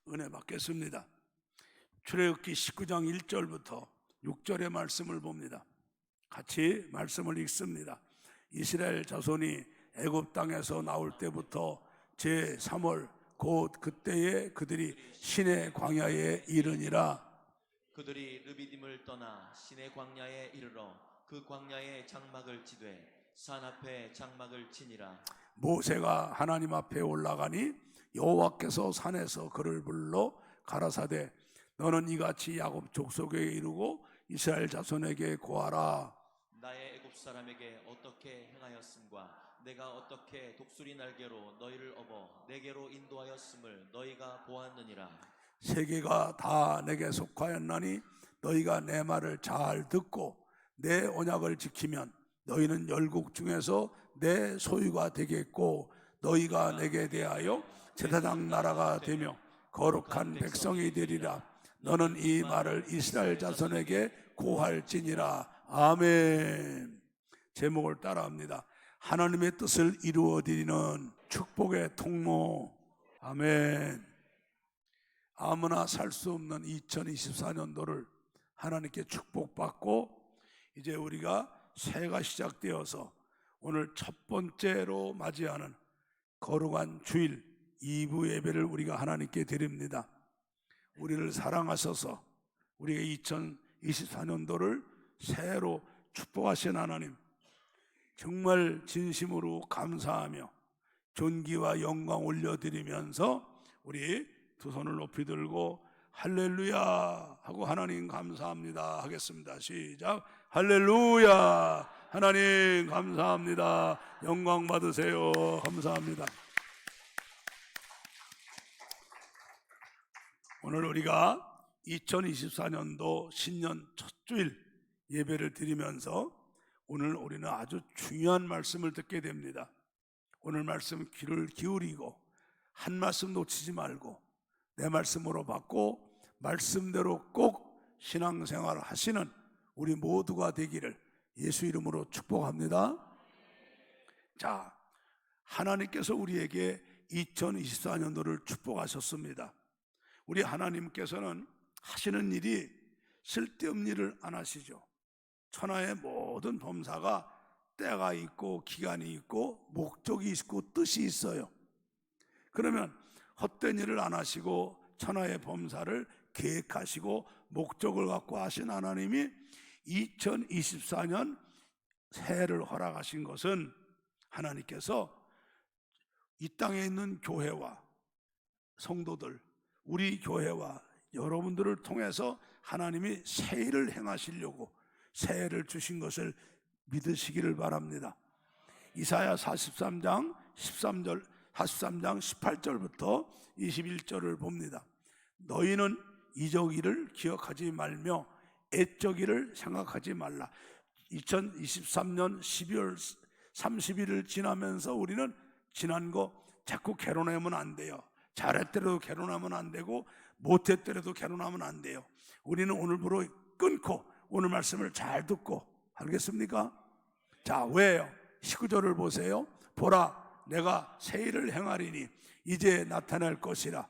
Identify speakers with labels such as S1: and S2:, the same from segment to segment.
S1: 은혜 받겠습니다. 출애굽기 19장 1절부터 6절의 말씀을 봅니다. 같이 말씀을 읽습니다. 이스라엘 자손이 애굽 땅에서 나올 때부터 제3월 곧 그때에 그들이 시내 광야에 이르니라.
S2: 그들이 르비딤을 떠나 시내 광야에 이르러 그 광야에 장막을 치되 산 앞에 장막을 치니라.
S1: 모세가 하나님 앞에 올라가니 여호와께서 산에서 그를 불러 가라사대 너는 이같이 야곱 족속에 이르고 이스라엘 자손에게 고하라.
S2: 나의 애굽 사람에게 어떻게 행하였음과 내가 어떻게 독수리 날개로 너희를 업어 내게로 인도하였음을 너희가 보았느니라.
S1: 세계가 다 내게 속하였나니 너희가 내 말을 잘 듣고 내 언약을 지키면 너희는 열국 중에서 내 소유가 되겠고 너희가 내게 대하여 제사장 나라가 되며 거룩한 백성이 되리라. 너는 이 말을 이스라엘 자손에게 고할지니라. 아멘. 제목을 따라합니다. 하나님의 뜻을 이루어드리는 축복의 통로. 아멘. 아무나 살 수 없는 2024년도를 하나님께 축복받고 이제 우리가 새해가 시작되어서 오늘 첫 번째로 맞이하는 거룩한 주일 2부 예배를 우리가 하나님께 드립니다. 우리를 사랑하셔서 우리의 2024년도를 새해로 축복하신 하나님 정말 진심으로 감사하며 존귀와 영광 올려드리면서 우리 두 손을 높이 들고 할렐루야 하고 하나님 감사합니다 하겠습니다. 시작. 할렐루야. 하나님 감사합니다. 영광 받으세요. 감사합니다. 오늘 우리가 2024년도 신년 첫 주일 예배를 드리면서 오늘 우리는 아주 중요한 말씀을 듣게 됩니다. 오늘 말씀 귀를 기울이고 한 말씀 놓치지 말고 내 말씀으로 받고 말씀대로 꼭 신앙생활 하시는 우리 모두가 되기를 예수 이름으로 축복합니다. 자, 하나님께서 우리에게 2024년도를 축복하셨습니다. 우리 하나님께서는 하시는 일이 쓸데없는 일을 안 하시죠. 천하의 모든 범사가 때가 있고 기간이 있고 목적이 있고 뜻이 있어요. 그러면 헛된 일을 안 하시고 천하의 범사를 계획하시고 목적을 갖고 하신 하나님이 2024년 새해를 허락하신 것은 하나님께서 이 땅에 있는 교회와 성도들, 우리 교회와 여러분들을 통해서 하나님이 새해를 행하시려고 새해를 주신 것을 믿으시기를 바랍니다. 이사야 43장 18절부터 21절을 봅니다. 너희는 이적일을 기억하지 말며 애적일을 생각하지 말라. 2023년 12월 30일을 지나면서 우리는 지난 거 자꾸 개론하면 안 돼요. 잘했더라도 개론하면 안 되고 못했더라도 개론하면 안 돼요. 우리는 오늘부로 끊고 오늘 말씀을 잘 듣고 알겠습니까? 자, 왜요? 19절을 보세요. 보라 내가 새일을 행하리니 이제 나타날 것이라.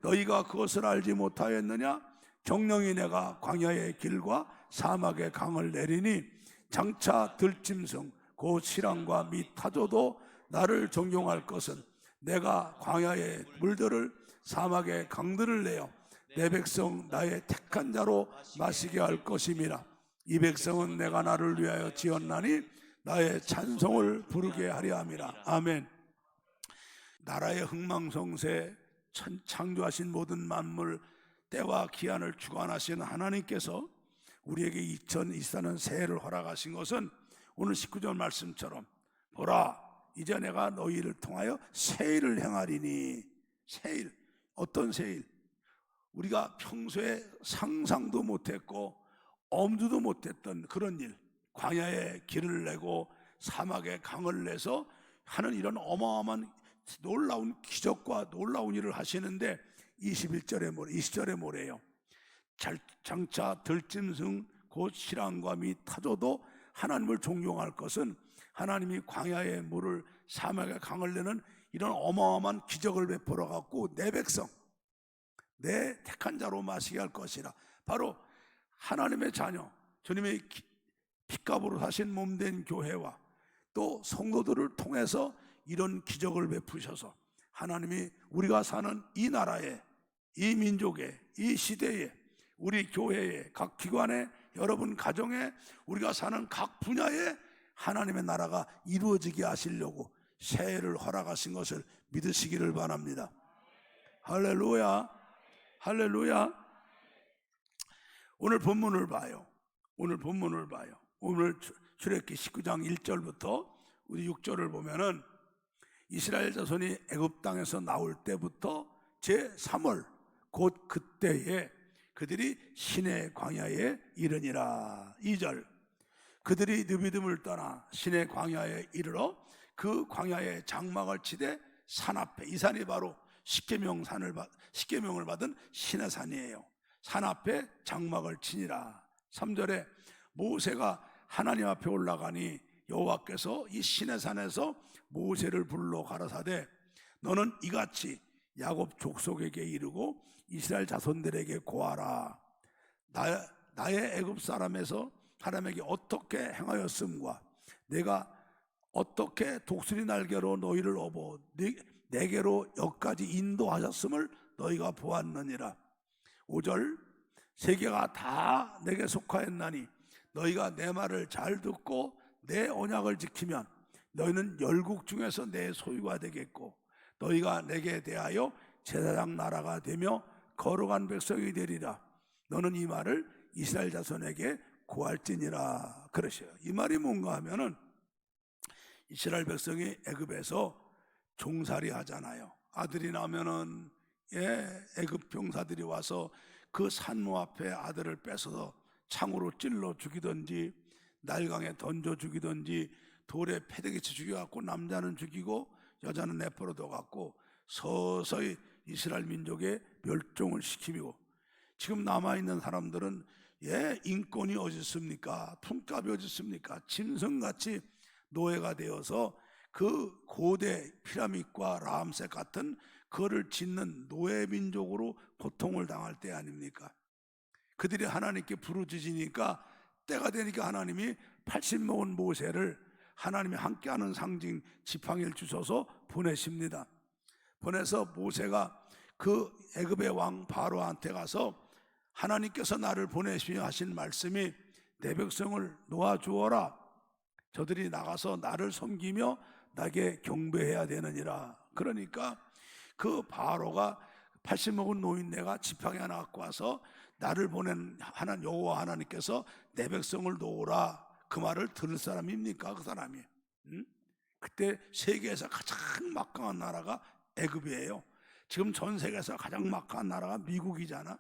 S1: 너희가 그것을 알지 못하였느냐? 정령이 내가 광야의 길과 사막의 강을 내리니 장차 들짐승 곧 시랑과 및 타조도 나를 존경할 것은 내가 광야의 물들을 사막의 강들을 내어 내 백성 나의 택한 자로 마시게 할 것임이라. 이 백성은 내가 나를 위하여 지었나니 나의 찬송을 부르게 하려 함이라. 아멘. 나라의 흥망성쇠 창조하신 모든 만물 때와 기한을 주관하신 하나님께서 우리에게 2024년 새해를 허락하신 것은 오늘 19절 말씀처럼 보라 이제 내가 너희를 통하여 새일을 행하리니. 새일, 어떤 새일? 우리가 평소에 상상도 못했고 엄두도 못했던 그런 일, 광야에 길을 내고 사막에 강을 내서 하는 이런 어마어마한 놀라운 기적과 놀라운 일을 하시는데 20절에 뭐래요? 장차 들짐승 곧 시랑과 및 타조도 하나님을 존경할 것은 하나님이 광야의 물을 사막에 강을 내는 이런 어마어마한 기적을 베풀어 갖고 내 백성, 내 택한 자로 마시게 할 것이라. 바로 하나님의 자녀, 주님의 핏값으로 사신 몸된 교회와 또 성도들을 통해서 이런 기적을 베푸셔서 하나님이 우리가 사는 이 나라에, 이 민족에, 이 시대에, 우리 교회에, 각 기관에, 여러분 가정에, 우리가 사는 각 분야에 하나님의 나라가 이루어지게 하시려고 새해를 허락하신 것을 믿으시기를 바랍니다. 할렐루야, 할렐루야. 오늘 본문을 봐요. 오늘 출애굽기 19장 1절부터 우리 6절을 보면은 이스라엘 자손이 애굽 땅에서 나올 때부터 제3월 곧 그때에 그들이 시내 광야에 이르니라. 2절, 그들이 느비듬을 떠나 시내 광야에 이르러 그 광야에 장막을 치되 산 앞에, 이 산이 바로 십계명을 받은 시내산이에요. 산 앞에 장막을 치니라. 3절에 모세가 하나님 앞에 올라가니 여호와께서 이 시내산에서 모세를 불러 가라사대 너는 이같이 야곱 족속에게 이르고 이스라엘 자손들에게 고하라. 나의 애굽 사람에서 사람에게 어떻게 행하였음과 내가 어떻게 독수리 날개로 너희를 업어 내게로 여기까지 인도하셨음을 너희가 보았느니라. 5절, 세계가 다 내게 속하였나니 너희가 내 말을 잘 듣고 내 언약을 지키면 너희는 열국 중에서 내 소유가 되겠고 너희가 내게 대하여 제사장 나라가 되며 거룩한 백성이 되리라. 너는 이 말을 이스라엘 자손에게 고할지니라. 그러셔요. 이 말이 뭔가 하면은 이스라엘 백성이 애굽에서 종살이 하잖아요. 아들이 나면은 애굽 병사들이 와서 그 산모 앞에 아들을 뺏어서 창으로 찔러 죽이든지 날강에 던져 죽이든지 돌에 패대기치 죽여갖고 남자는 죽이고 여자는 내버려둬 갖고 서서히 이스라엘 민족의 멸종을 시키고, 지금 남아있는 사람들은 인권이 어디 있습니까? 품값이 어디 있습니까? 짐승같이 노예가 되어서 그 고대 피라밋과 라암셋 같은 그거를 짓는 노예 민족으로 고통을 당할 때 아닙니까? 그들이 하나님께 부르짖으니까 때가 되니까 하나님이 80 먹은 모세를 하나님이 함께하는 상징 지팡이를 주셔서 보내십니다. 보내서 모세가 그 애굽의 왕 바로한테 가서 하나님께서 나를 보내시며 하신 말씀이 내 백성을 놓아주어라. 저들이 나가서 나를 섬기며 나에게 경배해야 되느니라. 그러니까 그 바로가 80 먹은 노인네가 지팡이 하나 갖고 와서 나를 보낸 여호와 하나님께서 내 백성을 놓으라. 그 말을 들을 사람입니까? 그 사람이. 그때 세계에서 가장 막강한 나라가 애굽이에요. 지금 전 세계에서 가장 막강한 나라가 미국이잖아.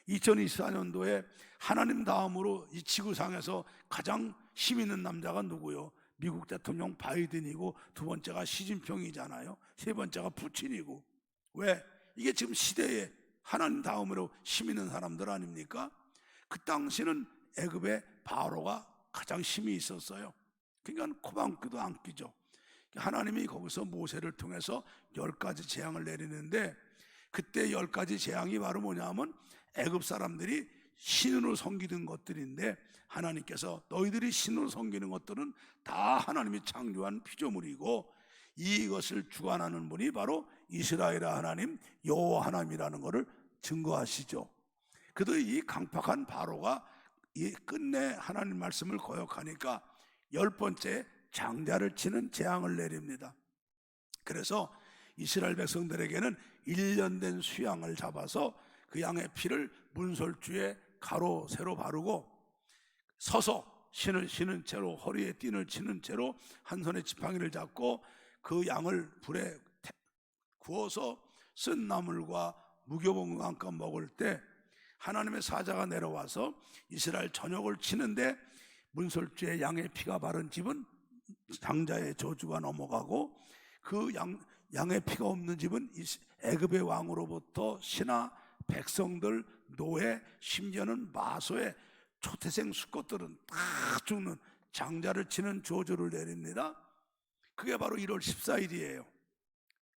S1: 2024년도에 하나님 다음으로 이 지구상에서 가장 힘 있는 남자가 누구요? 미국 대통령 바이든이고 두 번째가 시진핑이잖아요. 세 번째가 푸틴이고. 왜? 이게 지금 시대에 하나님 다음으로 힘 있는 사람들 아닙니까? 그 당시는 애굽의 바로가 가장 힘이 있었어요. 그러니까 코방귀도 안 끼죠. 하나님이 거기서 모세를 통해서 10가지 재앙을 내리는데, 그때 10가지 재앙이 바로 뭐냐면 애굽 사람들이 신으로 섬기는 것들인데, 하나님께서 너희들이 신으로 섬기는 것들은 다 하나님이 창조한 피조물이고 이것을 주관하는 분이 바로 이스라엘 하나님 여호와 하나님이라는 것을 증거하시죠. 그래도 이 강팍한 바로가 이 끝내 하나님 말씀을 거역하니까 10번째 장자를 치는 재앙을 내립니다. 그래서 이스라엘 백성들에게는 1년 된 수양을 잡아서 그 양의 피를 문설주에 가로 세로 바르고 서서 신은 채로, 허리에 띠를 치는 채로 한 손에 지팡이를 잡고 그 양을 불에 구워서 쓴 나물과 무교봉과 함께 먹을 때 하나님의 사자가 내려와서 이스라엘 전역을 치는데 문설주에 양의 피가 바른 집은 장자의 저주가 넘어가고 그 양의 피가 없는 집은 애굽의 왕으로부터 신하, 백성들, 노예, 심지어는 마소의 초태생 수컷들은 다 죽는 장자를 치는 저주를 내립니다. 그게 바로 1월 14일이에요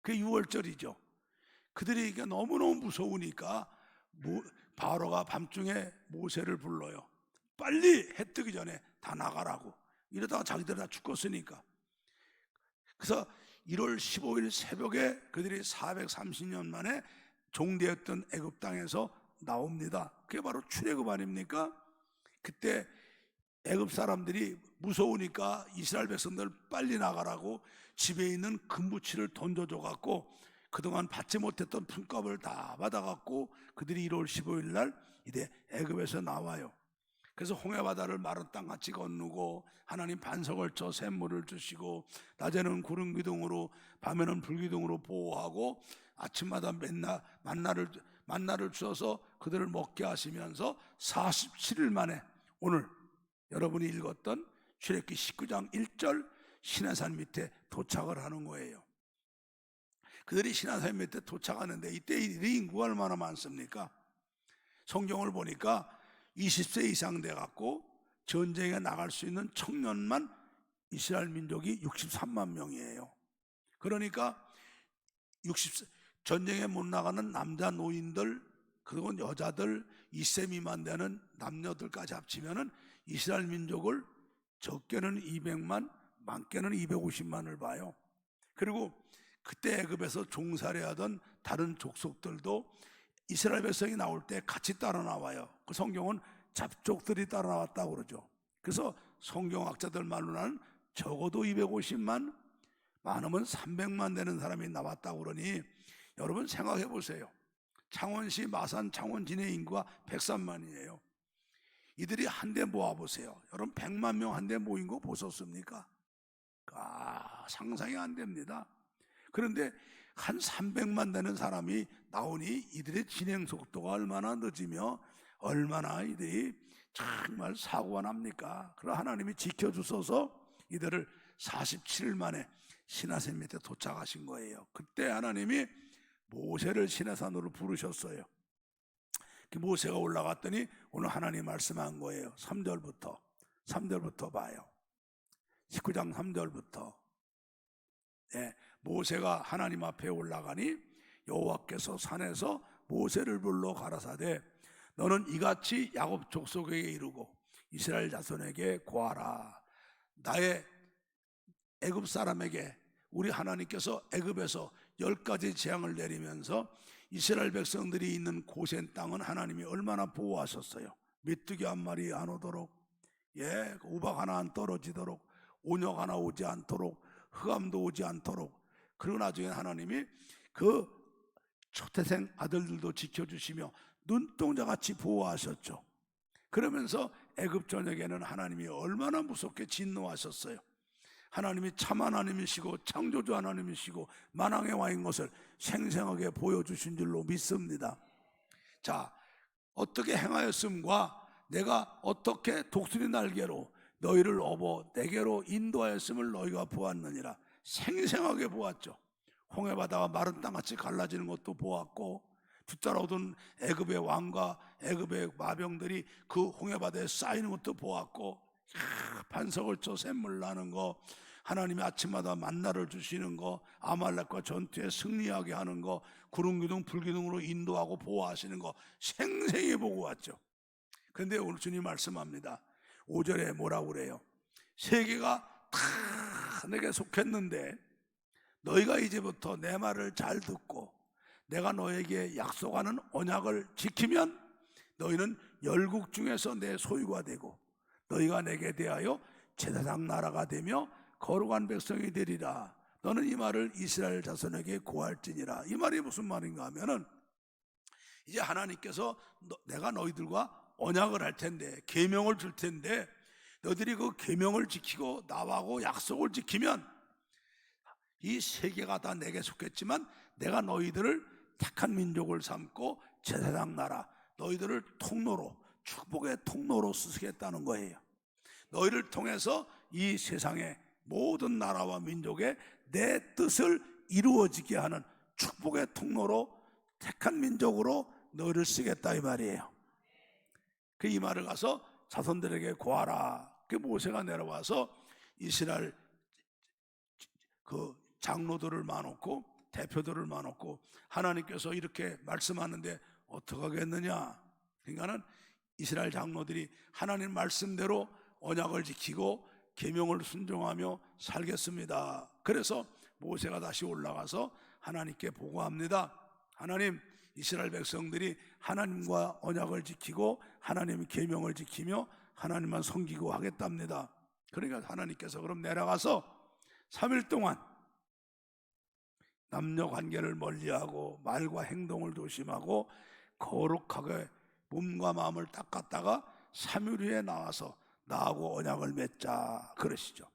S1: 그게 6월절이죠. 그들이 이게 너무너무 무서우니까 바로가 밤중에 모세를 불러요. 빨리 해 뜨기 전에 다 나가라고. 이러다가 자기들 다 죽었으니까. 그래서 1월 15일 새벽에 그들이 430년 만에 종되었던 애굽 땅에서 나옵니다. 그게 바로 출애굽 아닙니까? 그때 애굽 사람들이 무서우니까 이스라엘 백성들 빨리 나가라고 집에 있는 금부치를 던져줘 갖고 그동안 받지 못했던 품값을 다 받아갖고 그들이 1월 15일 날 이제 애굽에서 나와요. 그래서 홍해바다를 마른 땅같이 건너고 하나님 반석을 쳐 샘물을 주시고 낮에는 구름 기둥으로 밤에는 불기둥으로 보호하고 아침마다 맨날 만나를 주셔서 그들을 먹게 하시면서 47일 만에 오늘 여러분이 읽었던 출애굽기 19장 1절 시내산 밑에 도착을 하는 거예요. 그들이 시내산 밑에 도착하는데 이때 이 인구가 얼마나 많습니까? 성경을 보니까 20세 이상 돼갖고 전쟁에 나갈 수 있는 청년만 이스라엘 민족이 63만 명이에요. 그러니까 60세 전쟁에 못 나가는 남자 노인들 그리고 여자들 2세 미만 되는 남녀들까지 합치면은 이스라엘 민족을 적게는 200만 많게는 250만을 봐요. 그리고 그때 애굽에서 종살이하던 다른 족속들도 이스라엘 백성이 나올 때 같이 따라 나와요. 그 성경은 잡족들이 따라 나왔다고 그러죠. 그래서 성경학자들 말로는 적어도 250만 많으면 300만 되는 사람이 나왔다고 그러니 여러분 생각해 보세요. 창원시 마산 창원진의 인구가 103만이에요. 이들이 한데 모아보세요. 여러분 100만 명 한데 모인 거 보셨습니까? 상상이 안 됩니다. 그런데 한 300만 되는 사람이 나오니 이들의 진행 속도가 얼마나 늦으며 얼마나 이들이 정말 사고가 납니까? 그러나 하나님이 지켜주셔서 이들을 47일 만에 시내산 밑에 도착하신 거예요. 그때 하나님이 모세를 시내산으로 부르셨어요. 그 모세가 올라갔더니 오늘 하나님 말씀한 거예요. 3절부터 봐요. 19장 3절부터. 네, 모세가 하나님 앞에 올라가니 여호와께서 산에서 모세를 불러 가라사대 너는 이같이 야곱 족속에게 이르고 이스라엘 자손에게 고하라. 나의 애굽 사람에게 우리 하나님께서 애굽에서 10가지 재앙을 내리면서 이스라엘 백성들이 있는 고센 땅은 하나님이 얼마나 보호하셨어요. 메뚜기 한 마리 안 오도록, 우박 하나 안 떨어지도록, 온역 하나 오지 않도록, 흑암도 오지 않도록. 그리고 나중에 하나님이 그 초태생 아들들도 지켜주시며 눈동자같이 보호하셨죠. 그러면서 애굽 전역에는 하나님이 얼마나 무섭게 진노하셨어요. 하나님이 참 하나님이시고 창조주 하나님이시고 만왕의 왕인 것을 생생하게 보여주신 줄로 믿습니다. 자, 어떻게 행하였음과 내가 어떻게 독수리 날개로 너희를 업어 내게로 인도하였음을 너희가 보았느니라. 생생하게 보았죠. 홍해바다가 마른 땅같이 갈라지는 것도 보았고 뒤따라오던 애굽의 왕과 애굽의 마병들이 그 홍해바다에 쌓이는 것도 보았고 반석을 쳐 샘물 나는 거, 하나님이 아침마다 만나를 주시는 거, 아말렉과 전투에 승리하게 하는 거, 구름기둥 불기둥으로 인도하고 보호하시는 거 생생히 보고 왔죠. 그런데 오늘 주님 말씀합니다. 5절에 뭐라고 그래요? 세계가 다 내게 속했는데 너희가 이제부터 내 말을 잘 듣고 내가 너에게 약속하는 언약을 지키면 너희는 열국 중에서 내 소유가 되고 너희가 내게 대하여 제사장 나라가 되며 거룩한 백성이 되리라. 너는 이 말을 이스라엘 자손에게 고할지니라. 이 말이 무슨 말인가 하면은 이제 하나님께서 내가 너희들과 언약을 할 텐데 계명을 줄 텐데 너희들이 그 계명을 지키고 나하고 약속을 지키면 이 세계가 다 내게 속했지만 내가 너희들을 택한 민족을 삼고 제사장 나라 너희들을 통로로 축복의 통로로 쓰겠다는 거예요. 너희를 통해서 이 세상의 모든 나라와 민족의 내 뜻을 이루어지게 하는 축복의 통로로 택한 민족으로 너희를 쓰겠다 이 말이에요. 그 이 말을 가서 자손들에게 고하라. 그 모세가 내려와서 이스라엘 그 장로들을 마놓고 대표들을 많았고 하나님께서 이렇게 말씀하는데 어떡하겠느냐. 그러니까는 이스라엘 장로들이 하나님 말씀대로 언약을 지키고 계명을 순종하며 살겠습니다. 그래서 모세가 다시 올라가서 하나님께 보고합니다. 하나님, 이스라엘 백성들이 하나님과 언약을 지키고 하나님의 계명을 지키며 하나님만 섬기고 하겠답니다. 그러니까 하나님께서 그럼 내려가서 3일 동안 남녀 관계를 멀리하고 말과 행동을 조심하고 거룩하게 몸과 마음을 닦았다가 3일 후에 나와서 나하고 언약을 맺자 그러시죠.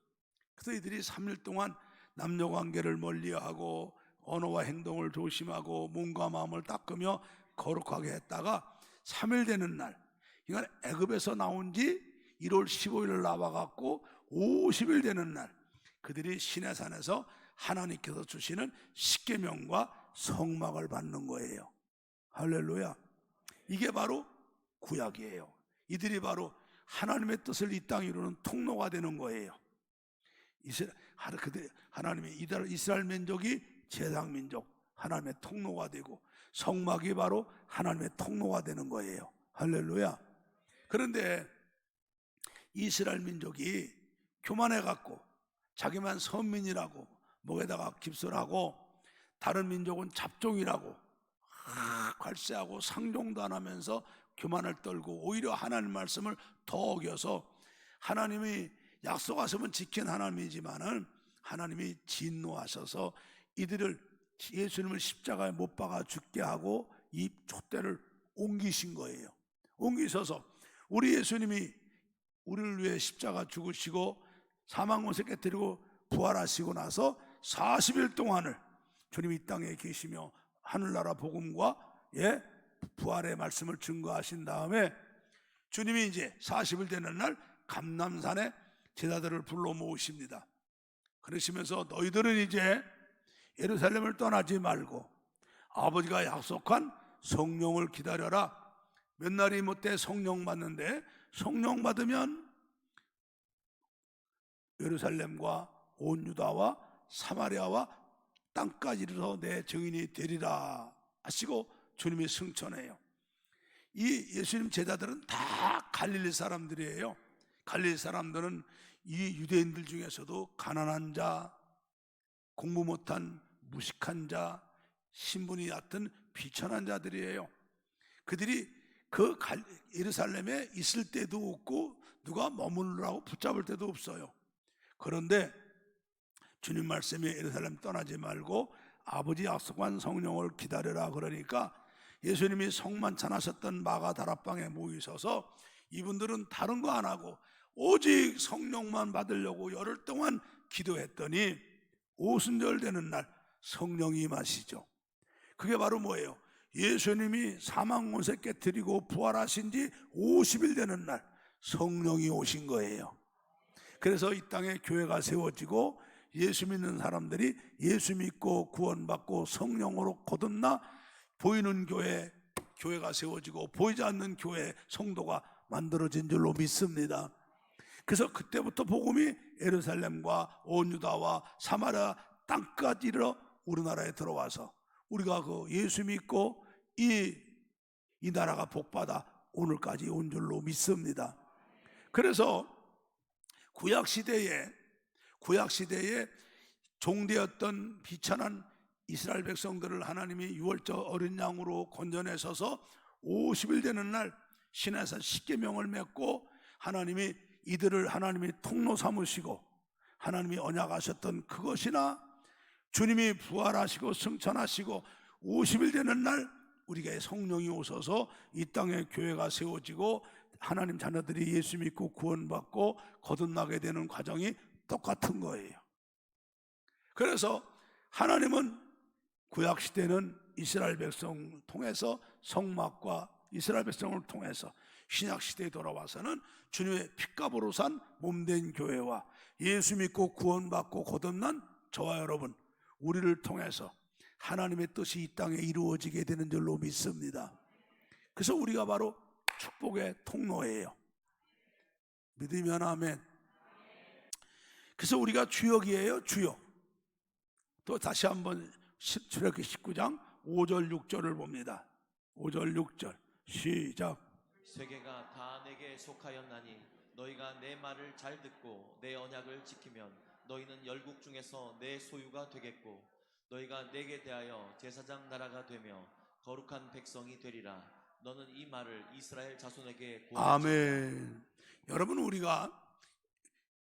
S1: 그래서 이들이 3일 동안 남녀 관계를 멀리하고 언어와 행동을 조심하고 몸과 마음을 닦으며 거룩하게 했다가 3일 되는 날, 그러니까 애굽에서 나온 지 1월 15일을 나와갖고 50일 되는 날, 그들이 시내산에서 하나님께서 주시는 십계명과 성막을 받는 거예요. 할렐루야. 이게 바로 구약이에요. 이들이 바로 하나님의 뜻을 이 땅에 이루는 통로가 되는 거예요. 하나님의 이스라엘 민족이 제상 민족, 하나님의 통로가 되고 성막이 바로 하나님의 통로가 되는 거예요. 할렐루야. 그런데 이스라엘 민족이 교만해 갖고 자기만 선민이라고 목에다가 깁스하고 다른 민족은 잡종이라고 관세하고 상종도 안 하면서 교만을 떨고 오히려 하나님 말씀을 더 어겨서 하나님이 약속하시면 지킨 하나님이지만은 하나님이 진노하셔서 이들을 예수님을 십자가에 못 박아 죽게 하고 이 촛대를 옮기신 거예요. 옮기셔서 우리 예수님이 우리를 위해 십자가 죽으시고 사망원세 깨뜨리고 부활하시고 나서 40일 동안을 주님이 이 땅에 계시며 하늘나라 복음과 부활의 말씀을 증거하신 다음에 주님이 이제 40일 되는 날 감람산에 제자들을 불러 모으십니다. 그러시면서 너희들은 이제 예루살렘을 떠나지 말고 아버지가 약속한 성령을 기다려라. 몇 날이 못돼 성령 받는데 성령 받으면 예루살렘과 온 유다와 사마리아와 땅까지 이르러 내 증인이 되리라 하시고 주님이 승천해요. 이 예수님 제자들은 다 갈릴리 사람들이에요. 갈릴리 사람들은 이 유대인들 중에서도 가난한 자, 공부 못한 무식한 자, 신분이 얕은 비천한 자들이에요. 그들이 그 예루살렘에 있을 때도 없고 누가 머무르라고 붙잡을 때도 없어요. 그런데 주님 말씀에 예루살렘 떠나지 말고 아버지 약속한 성령을 기다려라 그러니까 예수님이 성만찬하셨던 마가 다락방에 모이셔서 이분들은 다른 거 안 하고 오직 성령만 받으려고 열흘 동안 기도했더니 오순절 되는 날 성령이 임하시죠. 그게 바로 뭐예요? 예수님이 사망원세 깨뜨리고 부활하신 지 50일 되는 날 성령이 오신 거예요. 그래서 이 땅에 교회가 세워지고 예수 믿는 사람들이 예수 믿고 구원받고 성령으로 거듭나 보이는 교회가 세워지고 보이지 않는 교회 성도가 만들어진 줄로 믿습니다. 그래서 그때부터 복음이 예루살렘과 온 유다와 사마리아 땅까지 이르러 우리나라에 들어와서 우리가 그 예수 믿고 이 나라가 복받아 오늘까지 온 줄로 믿습니다. 그래서 구약 시대에 종되었던 비천한 이스라엘 백성들을 하나님이 유월절 어린 양으로 건져내셔서 50일 되는 날 시내산 십계명을 맺고 하나님이 이들을 하나님이 통로 삼으시고 하나님이 언약하셨던 그것이나 주님이 부활하시고 승천하시고 50일 되는 날 우리가 성령이 오셔서 이 땅에 교회가 세워지고 하나님 자녀들이 예수 믿고 구원받고 거듭나게 되는 과정이 똑같은 거예요. 그래서 하나님은 구약시대는 이스라엘 백성을 통해서 성막과 이스라엘 백성을 통해서 신약시대에 돌아와서는 주님의 피값으로 산 몸된 교회와 예수 믿고 구원받고 거듭난 저와 여러분 우리를 통해서 하나님의 뜻이 이 땅에 이루어지게 되는 줄로 믿습니다. 그래서 우리가 바로 축복의 통로예요. 믿으면 아멘. 그래서 우리가 주역이에요. 주역. 또 다시 한번 출애굽기 19장 5절 6절을 봅니다. 5절 6절 시작.
S2: 세계가 다 내게 속하였나니 너희가 내 말을 잘 듣고 내 언약을 지키면 너희는 열국 중에서 내 소유가 되겠고 너희가 내게 대하여 제사장 나라가 되며 거룩한 백성이 되리라. 너는 이 말을 이스라엘 자손에게 고할지어다.
S1: 아멘. 여러분, 우리가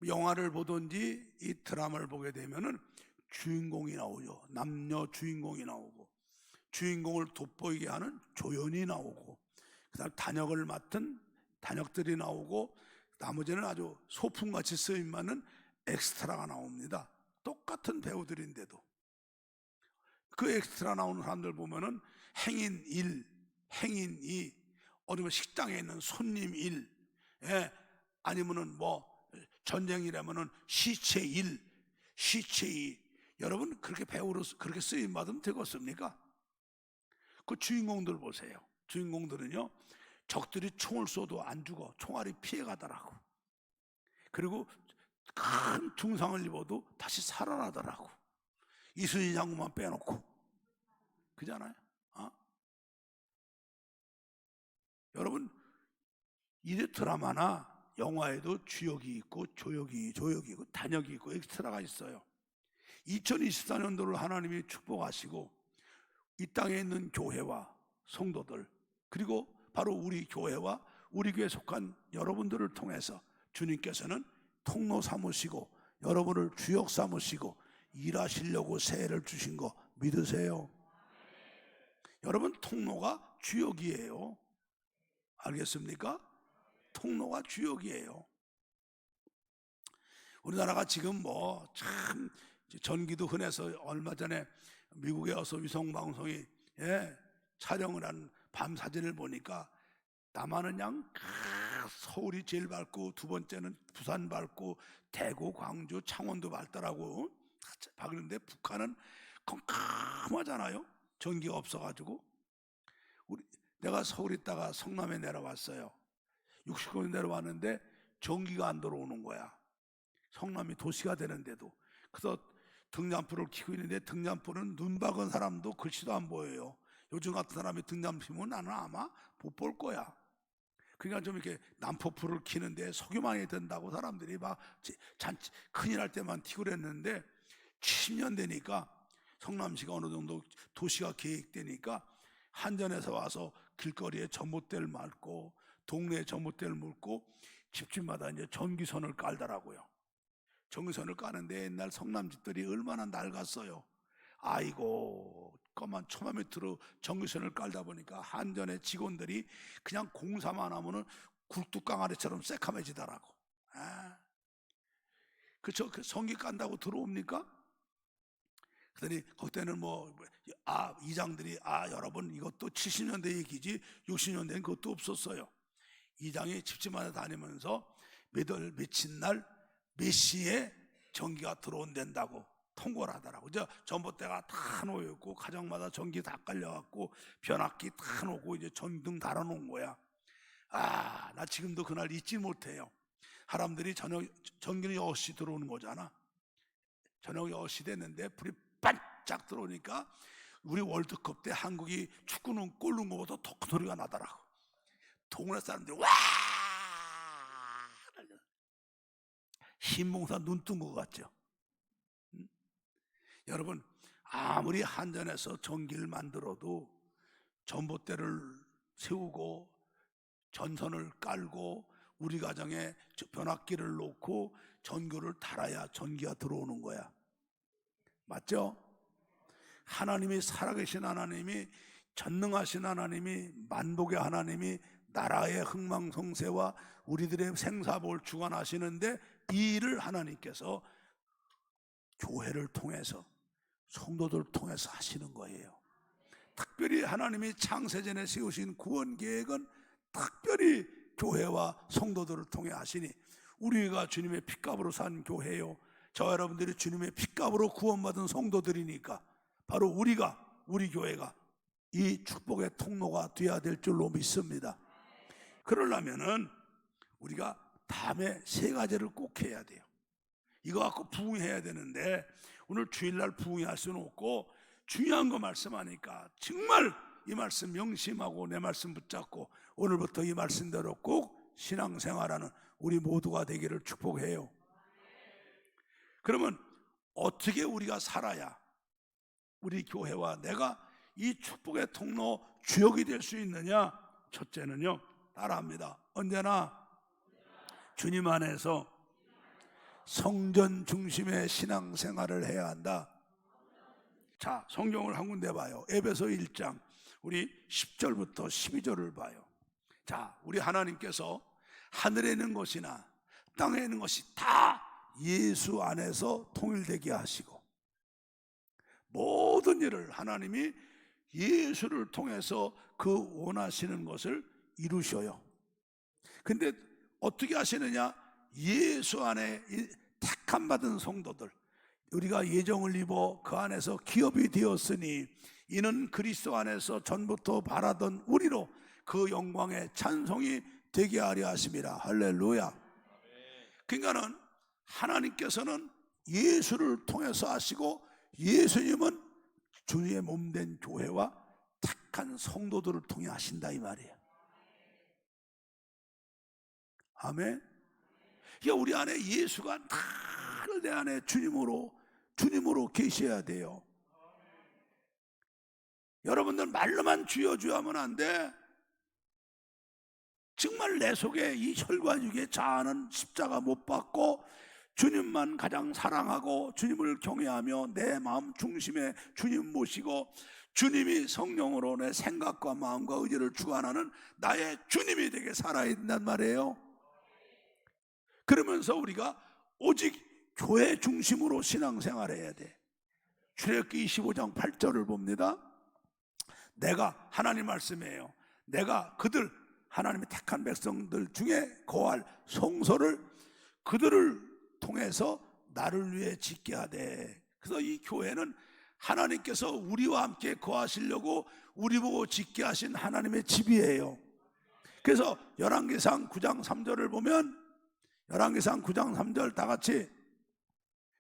S1: 영화를 보든지 이 드라마를 보게 되면은 주인공이 나오죠. 남녀 주인공이 나오고, 주인공을 돋보이게 하는 조연이 나오고, 그다음 단역을 맡은 단역들이 나오고, 나머지는 아주 소품같이 쓰임만은 엑스트라가 나옵니다. 똑같은 배우들인데도 그 엑스트라 나오는 사람들 보면은 행인 1, 행인 2, 어디면 식당에 있는 손님 1, 아니면은 뭐 전쟁이라면은 시체 1, 시체 2. 여러분, 그렇게 배우로 그렇게 쓰임 받으면 되겠습니까? 그 주인공들 보세요. 주인공들은요, 적들이 총을 쏘도 안 죽어. 총알이 피해 가더라고. 그리고 큰 중상을 입어도 다시 살아나더라고. 이순신 장군만 빼놓고. 그잖아요. 여러분, 이 드라마나 영화에도 주역이 있고 조역이 있고 단역이 있고 엑스트라가 있어요. 2024년도를 하나님이 축복하시고 이 땅에 있는 교회와 성도들, 그리고 바로 우리 교회와 우리 교회에 속한 여러분들을 통해서 주님께서는 통로 삼으시고 여러분을 주역 삼으시고 일하시려고 새해를 주신 거 믿으세요? 여러분, 통로가 주역이에요. 알겠습니까? 통로가 주역이에요. 우리나라가 지금 뭐 참 전기도 흔해서 얼마 전에 미국에 와서 위성방송이 촬영을 한 밤 사진을 보니까 남한은 그냥 서울이 제일 밝고 두 번째는 부산 밝고 대구, 광주, 창원도 밝더라고. 밝은데 북한은 컴컴하잖아요. 전기가 없어가지고. 내가 서울 있다가 성남에 내려왔어요. 60km 내려왔는데 전기가 안 들어오는 거야. 성남이 도시가 되는데도. 그래서 등잔불을 켜고 있는데 등잔불은 눈 박은 사람도 글씨도 안 보여요. 요즘 같은 사람이 등잔불 켜면 나는 아마 못 볼 거야. 그러니까 좀 이렇게 난포불을 켜는데 석유망이 된다고 사람들이 막 잔치 큰일 날 때만 켜고 그랬는데 70년 되니까 성남시가 어느 정도 도시가 계획되니까 한전에서 와서 길거리에 전봇대를 맑고 동네에 전봇대를 물고 집집마다 이제 전기선을 깔더라고요. 전기선을 까는데 옛날 성남 집들이 얼마나 낡았어요. 아이고, 까만 처마 밑으로 전기선을 깔다 보니까 한전의 직원들이 그냥 공사만 하면은 굴뚝강아리처럼 새카매지더라고. 그쵸? 그 전기 깐다고 들어옵니까? 그러더니 그때는 이장들이 여러분 이것도 70년대 얘기지 60년대는 그것도 없었어요. 이장이 집집마다 다니면서 며칠 날 몇 시에 전기가 들어온다고 통보를 하더라고. 이제 전봇대가 다 놓여있고 가정마다 전기 다 깔려갖고 변압기 다 놓고 이제 전등 달아놓은 거야. 나 지금도 그날 잊지 못해요. 사람들이 전기는 6시 들어오는 거잖아. 저녁 6시 됐는데 불이 반짝 들어오니까 우리 월드컵 때 한국이 축구는 골 넣은 것보다 더 큰 소리가 나더라고. 동네 사람들이 와! 신봉사 눈 뜬 것 같죠? 여러분, 아무리 한전에서 전기를 만들어도 전봇대를 세우고 전선을 깔고 우리 가정에 변압기를 놓고 전구를 달아야 전기가 들어오는 거야. 맞죠? 하나님이 살아계신 하나님이 전능하신 하나님이 만복의 하나님이 나라의 흥망성쇠와 우리들의 생사복을 주관하시는데 이 일을 하나님께서 교회를 통해서 성도들을 통해서 하시는 거예요. 특별히 하나님이 창세전에 세우신 구원 계획은 특별히 교회와 성도들을 통해 하시니 우리가 주님의 핏값으로 산 교회요, 저 여러분들이 주님의 핏값으로 구원받은 성도들이니까 바로 우리 교회가 이 축복의 통로가 되어야 될 줄로 믿습니다. 그러려면은 우리가 다음에 3가지를 꼭 해야 돼요. 이거 갖고 부흥해야 되는데 오늘 주일날 부흥할 수는 없고 중요한 거 말씀하니까 정말 이 말씀 명심하고 내 말씀 붙잡고 오늘부터 이 말씀대로 꼭 신앙생활하는 우리 모두가 되기를 축복해요. 그러면 어떻게 우리가 살아야 우리 교회와 내가 이 축복의 통로 주역이 될 수 있느냐? 첫째는요, 따라합니다. 언제나 주님 안에서 성전 중심의 신앙생활을 해야 한다. 자, 성경을 한 군데 봐요. 에베소 1장 우리 10절부터 12절을 봐요. 자, 우리 하나님께서 하늘에 있는 것이나 땅에 있는 것이 다 예수 안에서 통일되게 하시고 모든 일을 하나님이 예수를 통해서 그 원하시는 것을 이루셔요. 근데 어떻게 하시느냐? 예수 안에 택함 받은 성도들, 우리가 예정을 입어 그 안에서 기업이 되었으니 이는 그리스도 안에서 전부터 바라던 우리로 그 영광의 찬송이 되게 하려 하심이라. 할렐루야. 그러니까는 하나님께서는 예수를 통해서 하시고 예수님은 주의 몸된 교회와 택한 성도들을 통해 하신다 이 말이에요. 아멘. 그러니까 우리 안에 예수가 늘 내 안에 주님으로 계셔야 돼요. 여러분들 말로만 주여 주여 하면 안 돼. 정말 내 속에 이 혈과 육의 자아는 십자가 못 받고 주님만 가장 사랑하고 주님을 경외하며 내 마음 중심에 주님 모시고 주님이 성령으로 내 생각과 마음과 의지를 주관하는 나의 주님이 되게 살아있단 말이에요. 그러면서 우리가 오직 교회 중심으로 신앙생활해야 돼. 출애굽기 25장 8절을 봅니다. 내가, 하나님 말씀이에요, 내가 그들 하나님의 택한 백성들 중에 거할 성소를 그들을 통해서 나를 위해 짓게 하되. 그래서 이 교회는 하나님께서 우리와 함께 거하시려고 우리 보고 짓게 하신 하나님의 집이에요. 그래서 열왕기상 9장 3절을 보면, 열왕기상 9장 3절 다 같이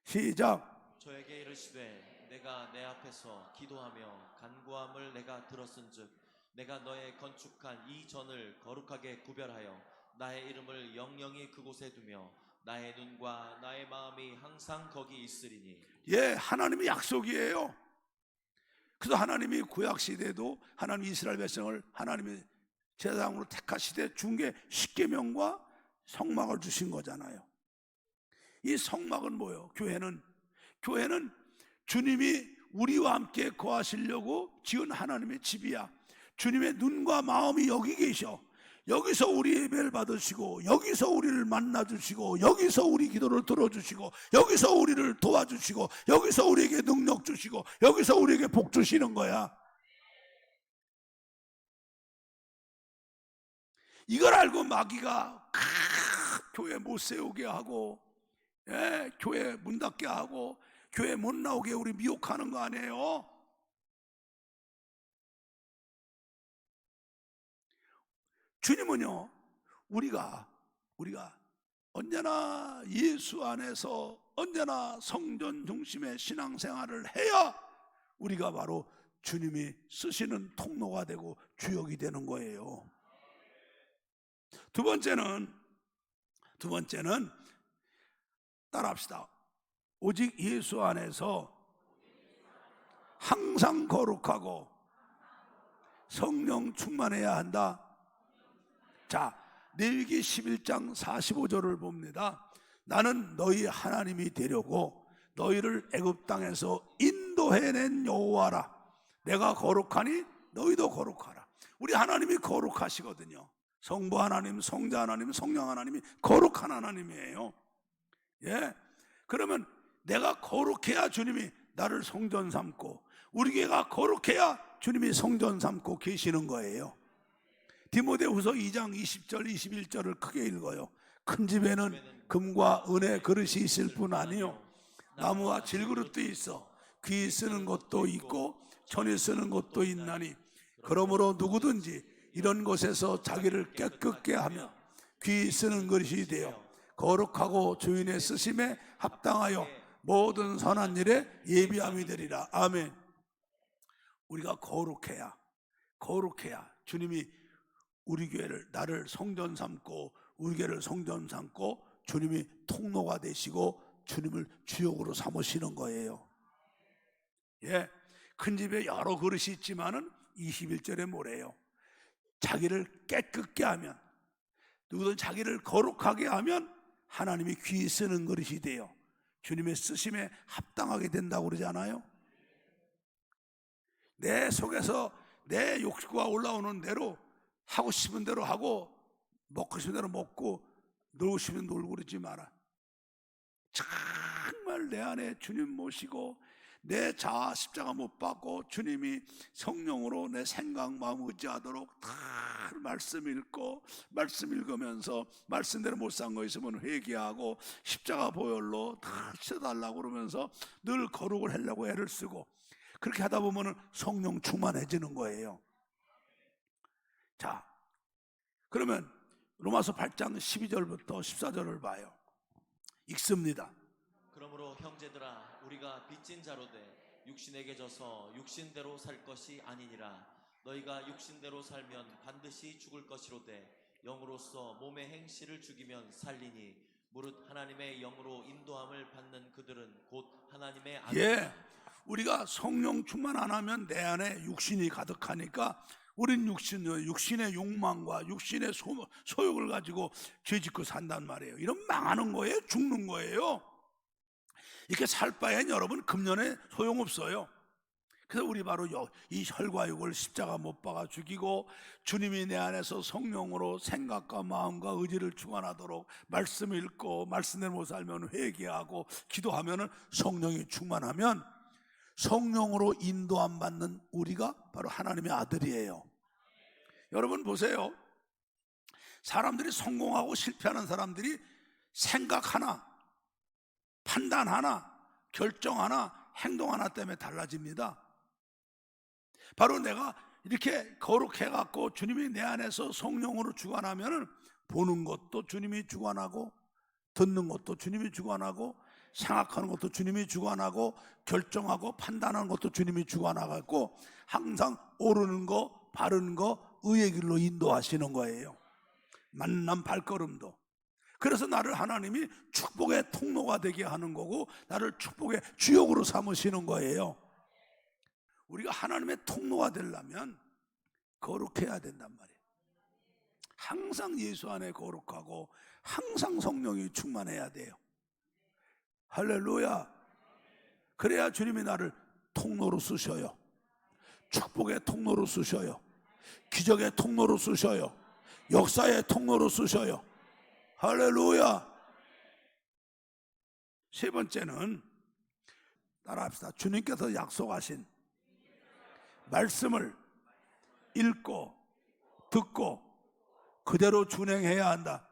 S1: 시작.
S2: 저에게 이르시되 내가 내 앞에서 기도하며 간구함을 내가 들었은즉 내가 너의 건축한 이 전을 거룩하게 구별하여 나의 이름을 영영히 그곳에 두며 나의 눈과 나의 마음이 항상 거기 있으리니.
S1: 예, 하나님의 약속이에요. 그래서 하나님이 구약 시대에도 하나님 이스라엘 백성을 하나님의 제사장으로 택하시되 중계 십계명과 성막을 주신 거잖아요. 이 성막은 뭐예요? 교회는 주님이 우리와 함께 거하시려고 지은 하나님의 집이야. 주님의 눈과 마음이 여기 계셔. 여기서 우리 예배를 받으시고 여기서 우리를 만나주시고 여기서 우리 기도를 들어주시고 여기서 우리를 도와주시고 여기서 우리에게 능력 주시고 여기서 우리에게 복 주시는 거야. 이걸 알고 마귀가 교회 못 세우게 하고, 예, 교회 문 닫게 하고 교회 못 나오게 우리 미혹하는 거 아니에요? 주님은요, 우리가 언제나 예수 안에서 언제나 성전 중심의 신앙생활을 해야 우리가 바로 주님이 쓰시는 통로가 되고 주역이 되는 거예요. 두 번째는 따라합시다. 오직 예수 안에서 항상 거룩하고 성령 충만해야 한다. 자, 레위기 11장 45절을 봅니다. 나는 너희 하나님이 되려고 너희를 애굽 땅에서 인도해낸 여호와라. 내가 거룩하니 너희도 거룩하라. 우리 하나님이 거룩하시거든요. 성부 하나님, 성자 하나님, 성령 하나님이 거룩한 하나님이에요. 예, 그러면 내가 거룩해야 주님이 나를 성전 삼고 우리 교회가 거룩해야 주님이 성전 삼고 계시는 거예요. 디모데후서 2장 20절 21절을 크게 읽어요. 큰 집에는 금과 은의 그릇이 있을 뿐 아니요 나무와 질그릇도 있어 귀 쓰는 것도 있고 천이 쓰는 것도 있나니 그러므로 누구든지 이런 곳에서 자기를 깨끗게 하며 귀 쓰는 그릇이 되어 거룩하고 주인의 쓰심에 합당하여 모든 선한 일에 예비함이 되리라. 아멘. 우리가 거룩해야 주님이 우리 교회를, 나를 성전 삼고 우리 교회를 성전 삼고 주님이 통로가 되시고 주님을 주역으로 삼으시는 거예요. 예, 큰 집에 여러 그릇이 있지만은 21절에 뭐래요? 자기를 깨끗게 하면, 누구든 자기를 거룩하게 하면 하나님이 귀히 쓰는 그릇이 돼요. 주님의 쓰심에 합당하게 된다고 그러잖아요. 내 속에서 내 욕구가 올라오는 대로 하고 싶은 대로 하고 먹고 싶은 대로 먹고 놀고 싶은 대로 놀고 그러지 마라. 정말 내 안에 주님 모시고 내 자아 십자가 못 받고 주님이 성령으로 내 생각 마음 의지하도록 다 말씀 읽고, 말씀 읽으면서 말씀대로 못 산 거 있으면 회개하고 십자가 보혈로 다 씻어달라고 그러면서 늘 거룩을 하려고 애를 쓰고, 그렇게 하다 보면 성령 충만해지는 거예요. 자, 그러면 로마서 8장 12절부터 14절을 봐요. 읽습니다.
S2: 그러므로 형제들아 우리가 빚진 자로되 육신에게 져서 육신대로 살 것이 아니니라. 너희가 육신대로 살면 반드시 죽을 것이로되 영으로서 몸의 행실을 죽이면 살리니 무릇 하나님의 영으로 인도함을 받는 그들은 곧 하나님의 아들이라.
S1: 우리가 성령 충만 안 하면 내 안에 육신이 가득하니까 우린 육신의 욕망과 육신의 소욕을 가지고 죄짓고 산단 말이에요. 이런 망하는 거예요. 죽는 거예요. 이렇게 살 바엔 여러분 금년에 소용없어요. 그래서 우리 바로 이 혈과 육을 십자가 못 박아 죽이고 주님이 내 안에서 성령으로 생각과 마음과 의지를 주관하도록 말씀 읽고 말씀대로 못 살면 회개하고 기도하면 성령이 충만하면 성령으로 인도함 받는 우리가 바로 하나님의 아들이에요. 여러분 보세요. 사람들이 성공하고 실패하는 사람들이 생각 하나, 판단 하나, 결정 하나, 행동 하나 때문에 달라집니다. 바로 내가 이렇게 거룩해갖고 주님이 내 안에서 성령으로 주관하면 보는 것도 주님이 주관하고, 듣는 것도 주님이 주관하고, 생각하는 것도 주님이 주관하고, 결정하고 판단하는 것도 주님이 주관하고, 항상 옳은 거 바른 거 의의 길로 인도하시는 거예요. 만남 발걸음도. 그래서 나를 하나님이 축복의 통로가 되게 하는 거고 나를 축복의 주역으로 삼으시는 거예요. 우리가 하나님의 통로가 되려면 거룩해야 된단 말이에요. 항상 예수 안에 거룩하고 항상 성령이 충만해야 돼요. 할렐루야. 그래야 주님이 나를 통로로 쓰셔요. 축복의 통로로 쓰셔요. 기적의 통로로 쓰셔요. 역사의 통로로 쓰셔요. 할렐루야. 세 번째는 따라합시다. 주님께서 약속하신 말씀을 읽고 듣고 그대로 준행해야 한다.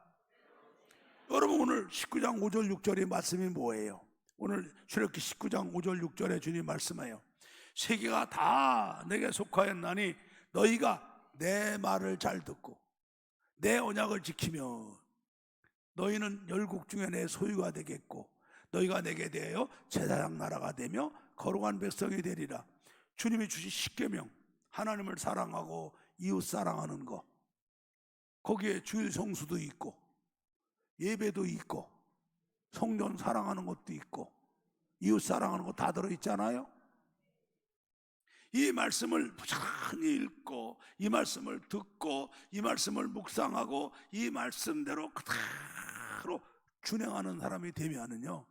S1: 여러분 오늘 19장 5절 6절의 말씀이 뭐예요? 오늘 출애굽기 19장 5절 6절에 주님 말씀해요. 세계가 다 내게 속하였나니 너희가 내 말을 잘 듣고 내 언약을 지키며 너희는 열국 중에 내 소유가 되겠고 너희가 내게 대하여 제사장 나라가 되며 거룩한 백성이 되리라. 주님이 주신 십계명, 하나님을 사랑하고 이웃 사랑하는 거, 거기에 주일 성수도 있고 예배도 있고 성전 사랑하는 것도 있고 이웃 사랑하는 거 다 들어있잖아요. 이 말씀을 부지런히 읽고 이 말씀을 듣고 이 말씀을 묵상하고 이 말씀대로 그대로 준행하는 사람이 되면은요,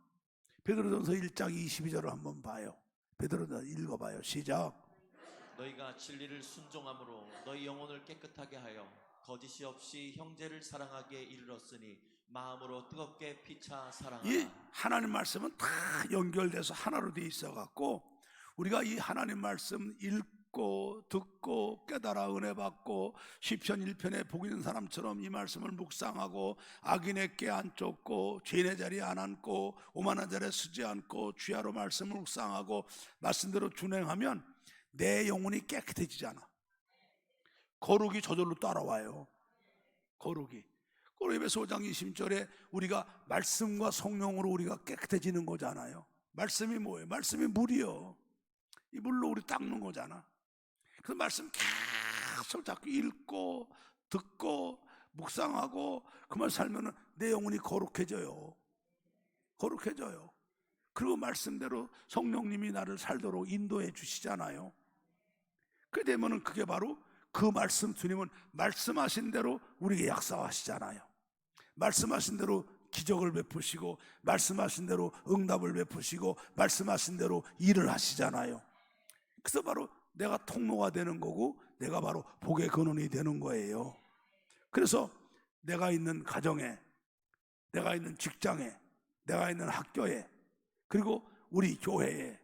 S1: 베드로전서 1장 22절을 한번 봐요. 베드로전서 읽어봐요. 시작.
S2: 너희가 진리를 순종함으로 너희 영혼을 깨끗하게 하여 거짓이 없이 형제를 사랑하기에 이르렀으니 마음으로 뜨겁게 피차 사랑하라.
S1: 이 하나님 말씀은 다 연결돼서 하나로 돼 있어 갖고 우리가 이 하나님 말씀 읽고 듣고 깨달아 은혜 받고 시편 1편에 복 있는 사람처럼 이 말씀을 묵상하고 악인의 꾀 안 쫓고 죄인의 자리에 안 앉고 오만한 자리에 서지 않고 주야로 말씀을 묵상하고 말씀대로 준행하면 내 영혼이 깨끗해지잖아. 거룩이 저절로 따라와요. 거룩이. 고린도서 5장 20절에 우리가 말씀과 성령으로 우리가 깨끗해지는 거잖아요. 말씀이 뭐예요? 말씀이 물이요. 이 물로 우리 닦는 거잖아. 그 말씀 계속 자꾸 읽고 듣고 묵상하고 그만 살면은 내 영혼이 거룩해져요. 거룩해져요. 그리고 말씀대로 성령님이 나를 살도록 인도해 주시잖아요. 그게 되면은 그게 바로 그 말씀, 주님은 말씀하신 대로 우리에게 역사하시잖아요. 말씀하신 대로 기적을 베푸시고 말씀하신 대로 응답을 베푸시고 말씀하신 대로 일을 하시잖아요. 그래서 바로 내가 통로가 되는 거고 내가 바로 복의 근원이 되는 거예요. 그래서 내가 있는 가정에, 내가 있는 직장에, 내가 있는 학교에, 그리고 우리 교회에,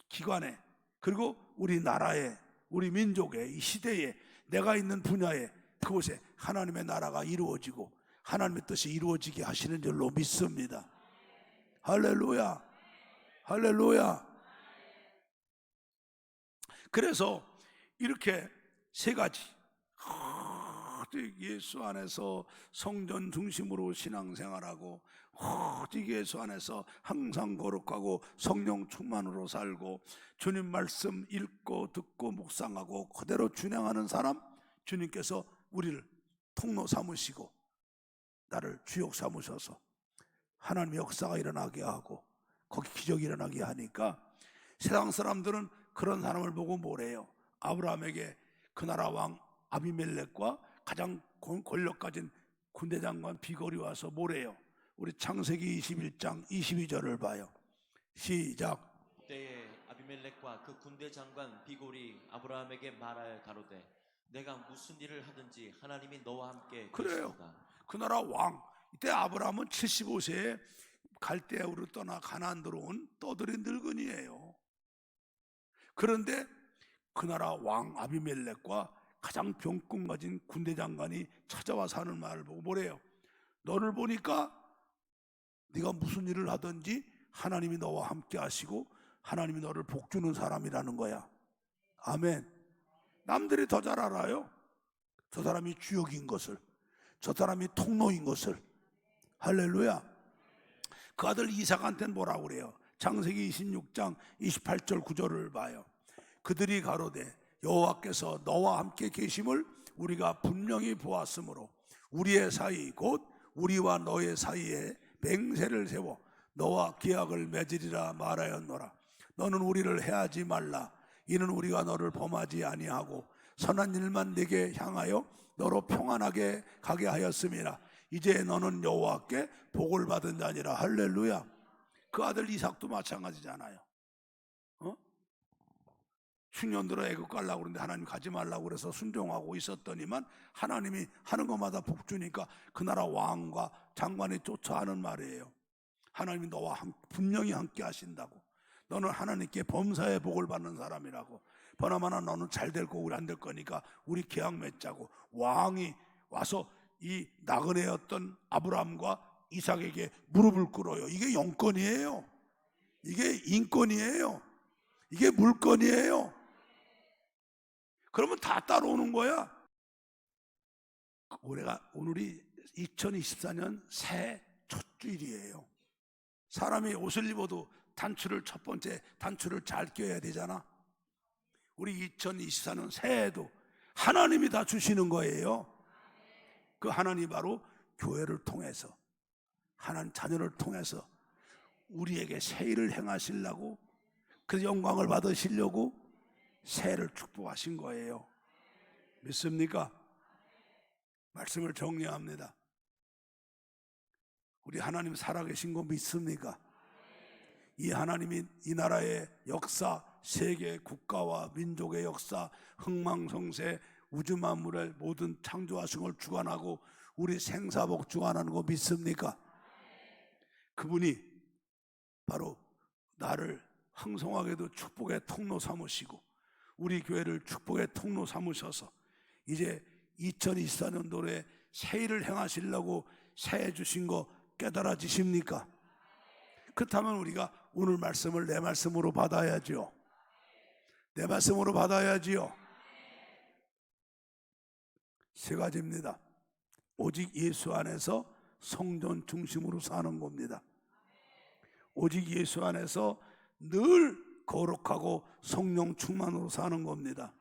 S1: 기관에, 그리고 우리 나라에, 우리 민족에, 이 시대에, 내가 있는 분야에, 그곳에 하나님의 나라가 이루어지고 하나님의 뜻이 이루어지게 하시는 줄로 믿습니다. 할렐루야, 할렐루야. 그래서 이렇게 세 가지, 예수 안에서 성전 중심으로 신앙생활하고 예수 안에서 항상 거룩하고 성령 충만으로 살고 주님 말씀 읽고 듣고 묵상하고 그대로 준행하는 사람, 주님께서 우리를 통로 삼으시고 나를 주역 삼으셔서 하나님의 역사가 일어나게 하고 거기 기적이 일어나게 하니까 세상 사람들은 그런 사람을 보고 뭐래요? 아브라함에게 그 나라 왕 아비멜렉과 가장 권력 가진 군대장관 비걸이 와서 뭐래요? 우리 창세기 21장 22절을 봐요. 시작.
S2: 그때에 아비멜렉과 그 군대 장관 비골이 아브라함에게 말하여 가로되 내가 무슨 일을 하든지 하나님이 너와 함께
S1: 그래요.
S2: 계시도다.
S1: 그 나라 왕, 이때 아브라함은 75세에 갈대아우로 떠나 가나안 들어온 떠들이 늙은이에요. 그런데 그 나라 왕 아비멜렉과 가장 병권 가진 군대 장관이 찾아와서 하는 말을 보고 뭐래요? 너를 보니까 네가 무슨 일을 하든지 하나님이 너와 함께 하시고 하나님이 너를 복주는 사람이라는 거야. 아멘. 남들이 더 잘 알아요. 저 사람이 주역인 것을, 저 사람이 통로인 것을. 할렐루야. 그 아들 이삭한테는 뭐라고 그래요? 창세기 26장 28절 9절을 봐요. 그들이 가로되 여호와께서 너와 함께 계심을 우리가 분명히 보았으므로 우리의 사이 곧 우리와 너의 사이에 맹세를 세워 너와 계약을 맺으리라 말하였노라. 너는 우리를 해하지 말라. 이는 우리가 너를 범하지 아니하고 선한 일만 내게 향하여 너로 평안하게 가게 하였음이라. 이제 너는 여호와께 복을 받은 자니라. 할렐루야. 그 아들 이삭도 마찬가지잖아요. 흉년 들어 애굽 가려고 그러는데 하나님 가지 말라고 그래서 순종하고 있었더니만 하나님이 하는 것마다 복 주니까 그 나라 왕과 장관이 쫓아하는 말이에요. 하나님이 너와 분명히 함께 하신다고. 너는 하나님께 범사의 복을 받는 사람이라고. 버나마나 너는 잘 될 거고 우리 안 될 거니까 우리 계약 맺자고. 왕이 와서 이 나그네였던 아브라함과 이삭에게 무릎을 꿇어요. 이게 영권이에요. 이게 인권이에요. 이게 물건이에요. 그러면 다 따라오는 거야. 오늘이 2024년 새해 첫 주일이에요. 사람이 옷을 입어도 단추를 첫 번째 단추를 잘 껴야 되잖아. 우리 2024년 새해에도 하나님이 다 주시는 거예요. 그 하나님이 바로 교회를 통해서 하나님 자녀를 통해서 우리에게 새 일을 행하시려고 그 영광을 받으시려고 새해를 축복하신 거예요. 믿습니까? 말씀을 정리합니다. 우리 하나님 살아계신 거 믿습니까? 이 하나님이 이 나라의 역사, 세계 국가와 민족의 역사, 흥망성쇠, 우주 만물의 모든 창조하신 걸 주관하고 우리 생사복 주관하는 거 믿습니까? 그분이 바로 나를 황송하게도 축복의 통로 삼으시고 우리 교회를 축복의 통로 삼으셔서 이제 2024년도에 새 일을 행하시려고 새해 주신 거 깨달아지십니까? 그렇다면 우리가 오늘 말씀을 내 말씀으로 받아야지요. 내 말씀으로 받아야지요. 세 가지입니다. 오직 예수 안에서 성전 중심으로 사는 겁니다. 오직 예수 안에서 늘 거룩하고 성령 충만으로 사는 겁니다.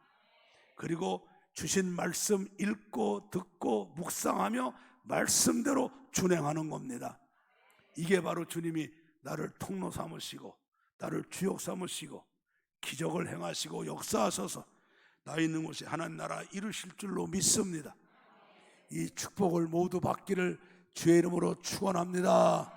S1: 그리고 주신 말씀 읽고 듣고 묵상하며 말씀대로 준행하는 겁니다. 이게 바로 주님이 나를 통로 삼으시고 나를 주역 삼으시고 기적을 행하시고 역사하셔서 나 있는 곳에 하나님 나라 이루실 줄로 믿습니다. 이 축복을 모두 받기를 주의 이름으로 축원합니다.